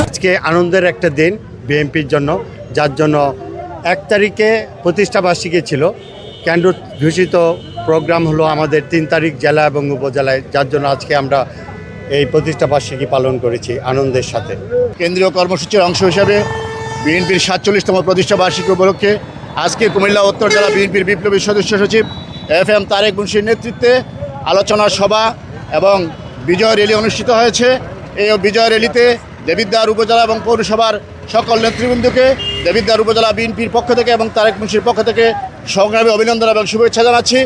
আজকে আনন্দের একটা দিন বিএনপির জন্য, যার জন্য 1 তারিখে প্রতিষ্ঠাবার্ষিকী ছিল। কেন্দ্র ঘোষিত প্রোগ্রাম হলো আমাদের 3 তারিখ জেলা এবং উপজেলায়, যার জন্য আজকে আমরা এই প্রতিষ্ঠাবার্ষিকী পালন করেছি আনন্দের সাথে। কেন্দ্রীয় কর্মসূচির অংশ হিসাবে বিএনপির 47তম প্রতিষ্ঠাবার্ষিকী উপলক্ষে আজকে কুমিল্লা উত্তর জেলা বিএনপির বিপ্লবী সদস্য সচিব FM তারেক মুন্সির নেতৃত্বে আলোচনা সভা এবং বিজয় র্যালি অনুষ্ঠিত হয়েছে। এই বিজয় র্যালিতে দেবিদ্বার উপজেলা এবং পৌরসভার সকল নেতৃবৃন্দকে দেবিদ্বার উপজেলা বিএনপির পক্ষ থেকে এবং তারেক মুন্সির পক্ষ থেকে সংগ্রামী অভিনন্দন এবং শুভেচ্ছা জানাচ্ছি।